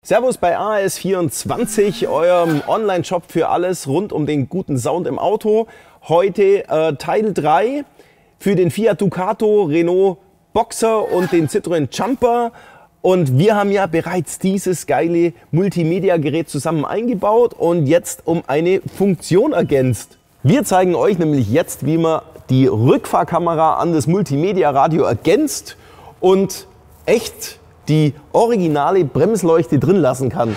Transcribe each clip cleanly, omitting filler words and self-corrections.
Servus bei AS24, eurem Online-Shop für alles rund um den guten Sound im Auto. Heute Teil 3 für den Fiat Ducato, Renault Boxer und den Citroën Jumper. Und wir haben ja bereits dieses geile Multimedia-Gerät zusammen eingebaut und jetzt um eine Funktion ergänzt. Wir zeigen euch nämlich jetzt, wie man die Rückfahrkamera an das Multimedia-Radio ergänzt und echt die originale Bremsleuchte drin lassen kann.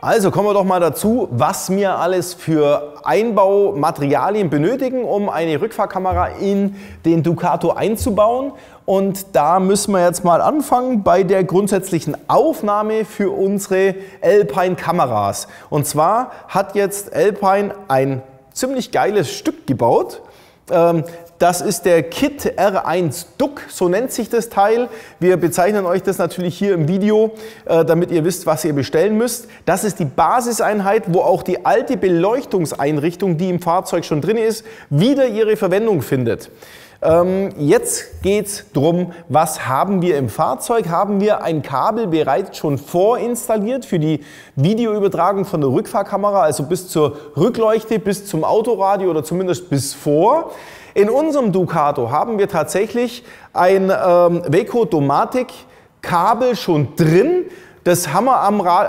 Also kommen wir doch mal dazu, was wir alles für Einbaumaterialien benötigen, um eine Rückfahrkamera in den Ducato einzubauen. Und da müssen wir jetzt mal anfangen bei der grundsätzlichen Aufnahme für unsere Alpine Kameras. Und zwar hat jetzt Alpine ein ziemlich geiles Stück gebaut. Das ist der KIT R1 Duck, so nennt sich das Teil. Wir bezeichnen euch das natürlich hier im Video, damit ihr wisst, was ihr bestellen müsst. Das ist die Basiseinheit, wo auch die alte Beleuchtungseinrichtung, die im Fahrzeug schon drin ist, wieder ihre Verwendung findet. Jetzt geht es darum, was haben wir im Fahrzeug? Haben wir ein Kabel bereits schon vorinstalliert für die Videoübertragung von der Rückfahrkamera, also bis zur Rückleuchte, bis zum Autoradio oder zumindest bis vor. In unserem Ducato haben wir tatsächlich ein Weco Domatic Kabel schon drin. Das haben wir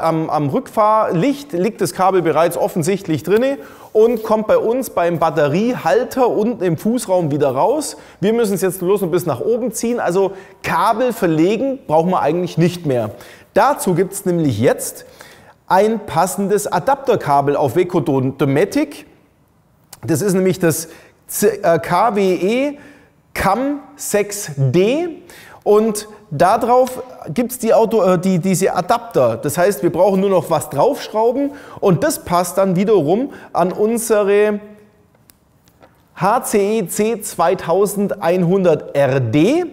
am Rückfahrlicht, liegt das Kabel bereits offensichtlich drin und kommt bei uns beim Batteriehalter unten im Fußraum wieder raus. Wir müssen es jetzt bloß noch bis nach oben ziehen, also Kabel verlegen brauchen wir eigentlich nicht mehr. Dazu gibt es nämlich jetzt ein passendes Adapterkabel auf Weco Domatic. Das ist nämlich das KWE CAM 6D und darauf gibt es diese Adapter. Das heißt, wir brauchen nur noch was draufschrauben und das passt dann wiederum an unsere HCE C2100RD.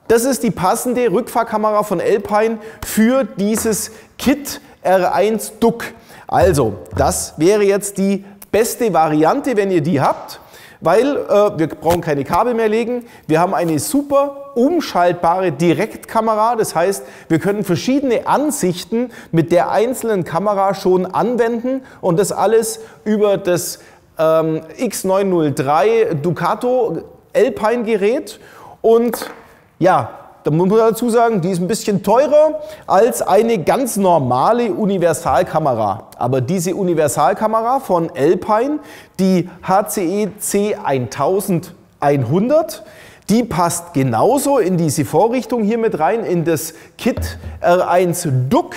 Das ist die passende Rückfahrkamera von Alpine für dieses KIT R1 Duck. Also, das wäre jetzt die beste Variante, wenn ihr die habt. Weil wir brauchen keine Kabel mehr legen. Wir haben eine super umschaltbare Direktkamera. Das heißt, wir können verschiedene Ansichten mit der einzelnen Kamera schon anwenden und das alles über das X903 Ducato Alpine Gerät. Und ja, da muss man dazu sagen, die ist ein bisschen teurer als eine ganz normale Universalkamera. Aber diese Universalkamera von Alpine, die HCE C1100, die passt genauso in diese Vorrichtung hier mit rein, in das KIT R1 Duck.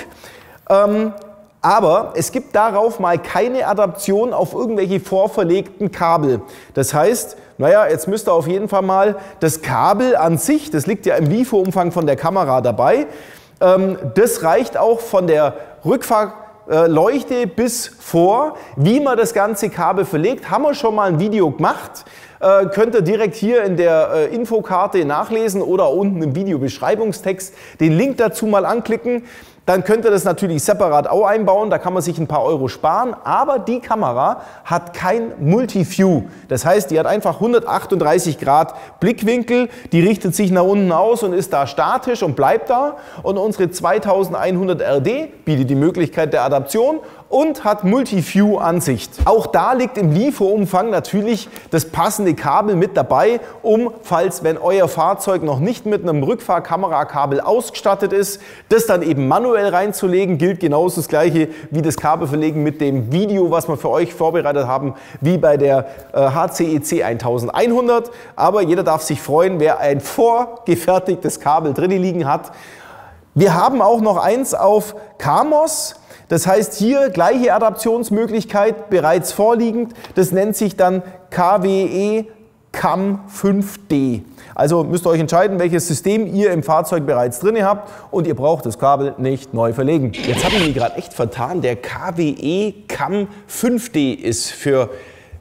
Aber es gibt darauf mal keine Adaption auf irgendwelche vorverlegten Kabel. Das heißt, naja, jetzt müsst ihr auf jeden Fall mal das Kabel an sich, das liegt ja im LiFo-Umfang von der Kamera dabei, das reicht auch von der Rückfahrleuchte bis vor. Wie man das ganze Kabel verlegt, haben wir schon mal ein Video gemacht. Könnt ihr direkt hier in der Infokarte nachlesen oder unten im Videobeschreibungstext den Link dazu mal anklicken. Dann könnt ihr das natürlich separat auch einbauen, da kann man sich ein paar Euro sparen, aber die Kamera hat kein Multiview. Das heißt, die hat einfach 138 Grad Blickwinkel, die richtet sich nach unten aus und ist da statisch und bleibt da. Und unsere 2100 RD bietet die Möglichkeit der Adaption und hat Multiview-Ansicht. Auch da liegt im LiFo-Umfang natürlich das passende Kabel mit dabei, falls, wenn euer Fahrzeug noch nicht mit einem Rückfahrkamerakabel ausgestattet ist, das dann eben manuell reinzulegen. Gilt genauso das gleiche wie das Kabelverlegen mit dem Video, was wir für euch vorbereitet haben, wie bei der HCE C1100. Aber jeder darf sich freuen, wer ein vorgefertigtes Kabel drin liegen hat. Wir haben auch noch eins auf CAMOS. Das heißt, hier gleiche Adaptionsmöglichkeit bereits vorliegend. Das nennt sich dann KWE CAM 5D. Also müsst ihr euch entscheiden, welches System ihr im Fahrzeug bereits drin habt und ihr braucht das Kabel nicht neu verlegen. Jetzt habe ich mich gerade echt vertan. Der KWE CAM 5D ist für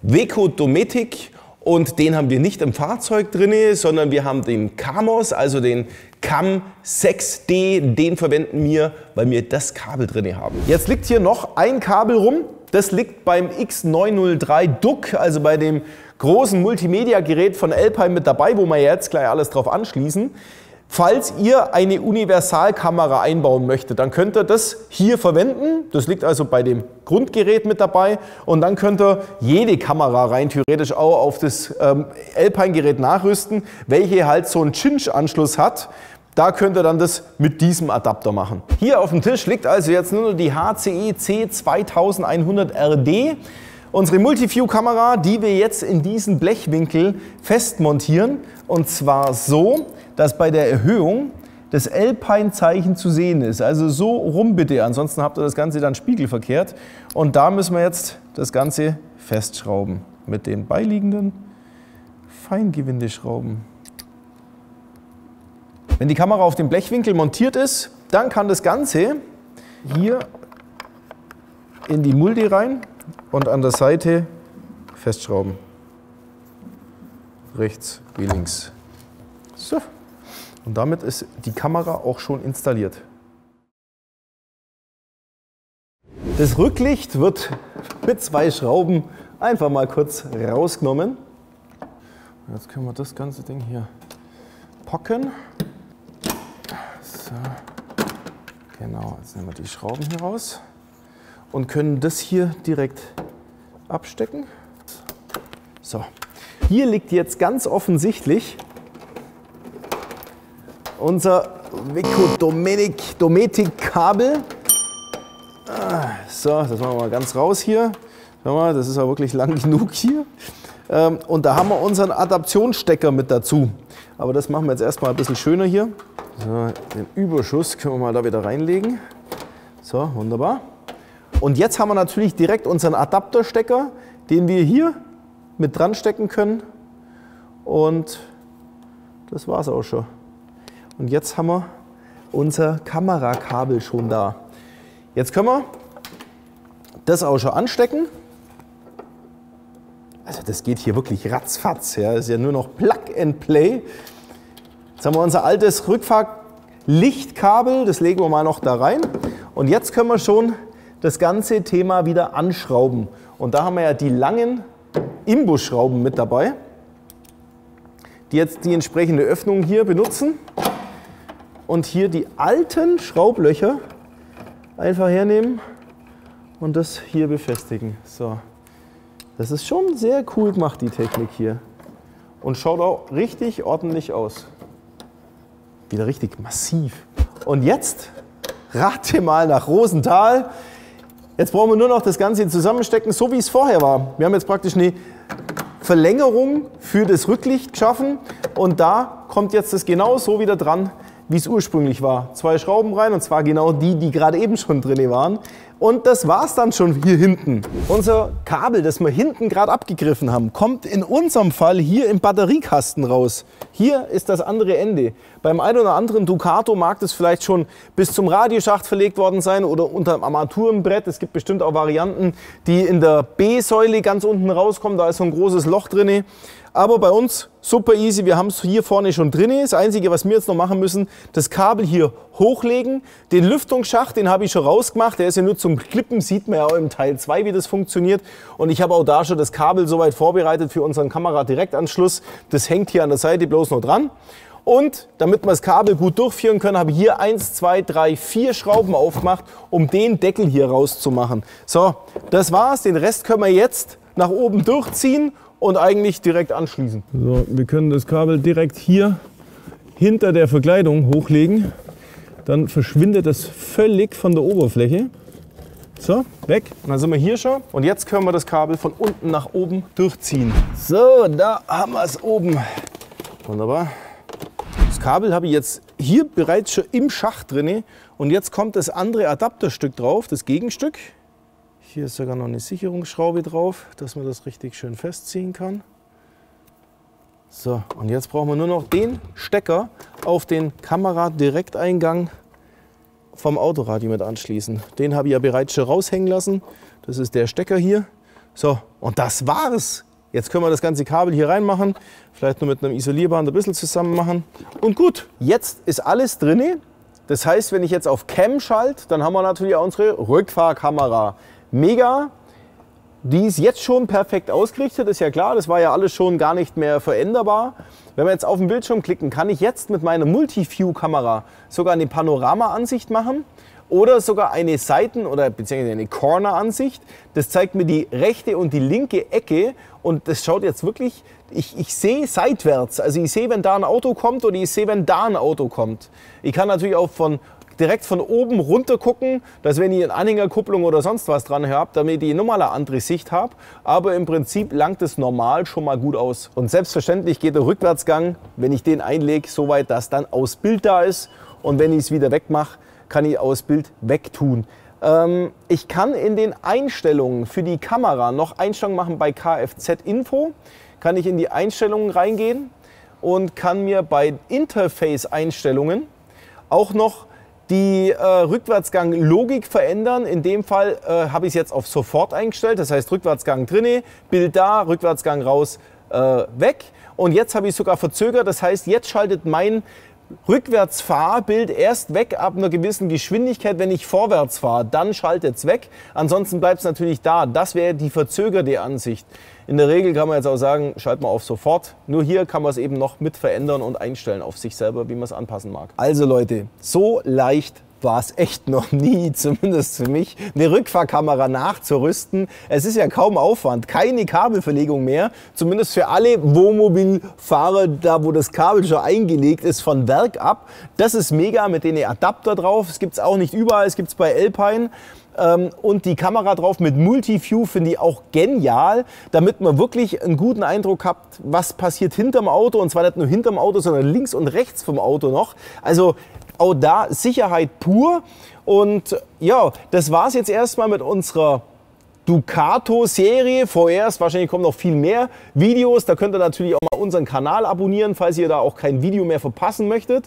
Weco Domatic und den haben wir nicht im Fahrzeug drin, sondern wir haben den CAMOS, also den CAM 6D, den verwenden wir, weil wir das Kabel drin haben. Jetzt liegt hier noch ein Kabel rum, das liegt beim X903 DUC, also bei dem großen Multimedia-Gerät von Alpine mit dabei, wo wir jetzt gleich alles drauf anschließen. Falls ihr eine Universalkamera einbauen möchtet, dann könnt ihr das hier verwenden. Das liegt also bei dem Grundgerät mit dabei. Und dann könnt ihr jede Kamera rein theoretisch auch auf das Alpine-Gerät nachrüsten, welche halt so einen Cinch-Anschluss hat. Da könnt ihr dann das mit diesem Adapter machen. Hier auf dem Tisch liegt also jetzt nur noch die HCE C2100RD. Unsere Multiview-Kamera, die wir jetzt in diesen Blechwinkel festmontieren. Und zwar so, dass bei der Erhöhung das Alpine-Zeichen zu sehen ist. Also so rum bitte, ansonsten habt ihr das Ganze dann spiegelverkehrt. Und da müssen wir jetzt das Ganze festschrauben mit den beiliegenden Feingewindeschrauben. Wenn die Kamera auf dem Blechwinkel montiert ist, dann kann das Ganze hier in die Mulde rein und an der Seite festschrauben. Rechts wie links. So. Und damit ist die Kamera auch schon installiert. Das Rücklicht wird mit 2 Schrauben einfach mal kurz rausgenommen. Jetzt können wir das ganze Ding hier packen. So. Genau, jetzt nehmen wir die Schrauben hier raus und können das hier direkt abstecken. So. Hier liegt jetzt ganz offensichtlich unser Dometic-Kabel. So, das machen wir mal ganz raus hier. Schau mal, das ist ja wirklich lang genug hier. Und da haben wir unseren Adaptionsstecker mit dazu. Aber das machen wir jetzt erstmal ein bisschen schöner hier. So, den Überschuss können wir mal da wieder reinlegen. So, wunderbar. Und jetzt haben wir natürlich direkt unseren Adapterstecker, den wir hier mit dran stecken können. Und das war es auch schon. Und jetzt haben wir unser Kamerakabel schon da. Jetzt können wir das auch schon anstecken. Also das geht hier wirklich ratzfatz. Ja. Das ist ja nur noch Plug and Play. Jetzt haben wir unser altes Rückfahrlichtkabel. Das legen wir mal noch da rein. Und jetzt können wir schon das ganze Thema wieder anschrauben. Und da haben wir ja die langen Imbusschrauben mit dabei, die jetzt die entsprechende Öffnung hier benutzen. Und hier die alten Schraublöcher einfach hernehmen und das hier befestigen. So. Das ist schon sehr cool gemacht, die Technik hier. Und schaut auch richtig ordentlich aus. Wieder richtig massiv. Und jetzt rate mal nach Rosenthal. Jetzt brauchen wir nur noch das Ganze zusammenstecken, so wie es vorher war. Wir haben jetzt praktisch eine Verlängerung für das Rücklicht geschaffen. Und da kommt jetzt das genau so wieder dran, wie es ursprünglich war. 2 Schrauben rein, und zwar genau die, die gerade eben schon drin waren. Und das war es dann schon hier hinten. Unser Kabel, das wir hinten gerade abgegriffen haben, kommt in unserem Fall hier im Batteriekasten raus. Hier ist das andere Ende. Beim einen oder anderen Ducato mag das vielleicht schon bis zum Radioschacht verlegt worden sein oder unter dem Armaturenbrett. Es gibt bestimmt auch Varianten, die in der B-Säule ganz unten rauskommen. Da ist so ein großes Loch drin. Aber bei uns super easy, wir haben es hier vorne schon drin. Das Einzige, was wir jetzt noch machen müssen, das Kabel hier hochlegen. Den Lüftungsschacht, den habe ich schon rausgemacht. Der ist ja nur zum Klippen, sieht man ja auch im Teil 2, wie das funktioniert. Und ich habe auch da schon das Kabel soweit vorbereitet für unseren Kameradirektanschluss. Das hängt hier an der Seite bloß noch dran. Und damit wir das Kabel gut durchführen können, habe ich hier 1, 2, 3, 4 Schrauben aufgemacht, um den Deckel hier rauszumachen. So, das war's. Den Rest können wir jetzt nach oben durchziehen und eigentlich direkt anschließen. So, wir können das Kabel direkt hier hinter der Verkleidung hochlegen. Dann verschwindet es völlig von der Oberfläche. So, weg. Und dann sind wir hier schon. Und jetzt können wir das Kabel von unten nach oben durchziehen. So, da haben wir es oben. Wunderbar. Das Kabel habe ich jetzt hier bereits schon im Schacht drin. Und jetzt kommt das andere Adapterstück drauf, das Gegenstück. Hier ist sogar noch eine Sicherungsschraube drauf, dass man das richtig schön festziehen kann. So, und jetzt brauchen wir nur noch den Stecker auf den Kameradirekteingang vom Autoradio mit anschließen. Den habe ich ja bereits schon raushängen lassen. Das ist der Stecker hier. So, und das war's. Jetzt können wir das ganze Kabel hier reinmachen, vielleicht nur mit einem Isolierband ein bisschen zusammen machen. Und gut, jetzt ist alles drin. Das heißt, wenn ich jetzt auf Cam schalte, dann haben wir natürlich auch unsere Rückfahrkamera. Mega. Die ist jetzt schon perfekt ausgerichtet, ist ja klar, das war ja alles schon gar nicht mehr veränderbar. Wenn wir jetzt auf den Bildschirm klicken, kann ich jetzt mit meiner Multi-View-Kamera sogar eine Panorama-Ansicht machen oder sogar eine Seiten- oder beziehungsweise eine Corner-Ansicht. Das zeigt mir die rechte und die linke Ecke und das schaut jetzt wirklich, ich sehe seitwärts. Also ich sehe, wenn da ein Auto kommt oder ich sehe, wenn da ein Auto kommt. Ich kann natürlich auch direkt von oben runter gucken, dass wenn ich eine Anhängerkupplung oder sonst was dran habe, damit ich nochmal eine andere Sicht habe. Aber im Prinzip langt es normal schon mal gut aus. Und selbstverständlich geht der Rückwärtsgang, wenn ich den einlege, so weit, dass dann aus Bild da ist. Und wenn ich es wieder wegmache, kann ich aus Bild wegtun. Ich kann in den Einstellungen für die Kamera noch Einstellungen machen bei Kfz-Info. Kann ich in die Einstellungen reingehen und kann mir bei Interface-Einstellungen auch noch die Rückwärtsgang-Logik verändern. In dem Fall habe ich es jetzt auf sofort eingestellt. Das heißt Rückwärtsgang drinne, Bild da, Rückwärtsgang raus, weg. Und jetzt habe ich es sogar verzögert. Das heißt, jetzt schaltet mein Rückwärtsfahrbild erst weg ab einer gewissen Geschwindigkeit, wenn ich vorwärts fahre. Dann schaltet es weg. Ansonsten bleibt es natürlich da. Das wäre die verzögerte Ansicht. In der Regel kann man jetzt auch sagen, schalten wir auf sofort. Nur hier kann man es eben noch mit verändern und einstellen auf sich selber, wie man es anpassen mag. Also Leute, so leicht war es echt noch nie, zumindest für mich, eine Rückfahrkamera nachzurüsten. Es ist ja kaum Aufwand, keine Kabelverlegung mehr, zumindest für alle Wohnmobilfahrer, da wo das Kabel schon eingelegt ist von Werk ab. Das ist mega mit den Adapter drauf, es gibt es auch nicht überall, es gibt es bei Alpine. Und die Kamera drauf mit Multi-View finde ich auch genial, damit man wirklich einen guten Eindruck hat, was passiert hinterm Auto. Und zwar nicht nur hinterm Auto, sondern links und rechts vom Auto noch. Also auch da Sicherheit pur. Und ja, das war es jetzt erstmal mit unserer Ducato-Serie. Vorerst, wahrscheinlich kommen noch viel mehr Videos. Da könnt ihr natürlich auch mal unseren Kanal abonnieren, falls ihr da auch kein Video mehr verpassen möchtet.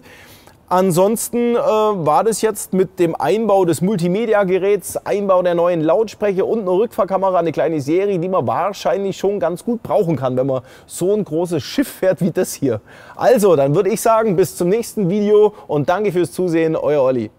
Ansonsten war das jetzt mit dem Einbau des Multimedia-Geräts, Einbau der neuen Lautsprecher und einer Rückfahrkamera eine kleine Serie, die man wahrscheinlich schon ganz gut brauchen kann, wenn man so ein großes Schiff fährt wie das hier. Also, dann würde ich sagen, bis zum nächsten Video und danke fürs Zusehen, euer Olli.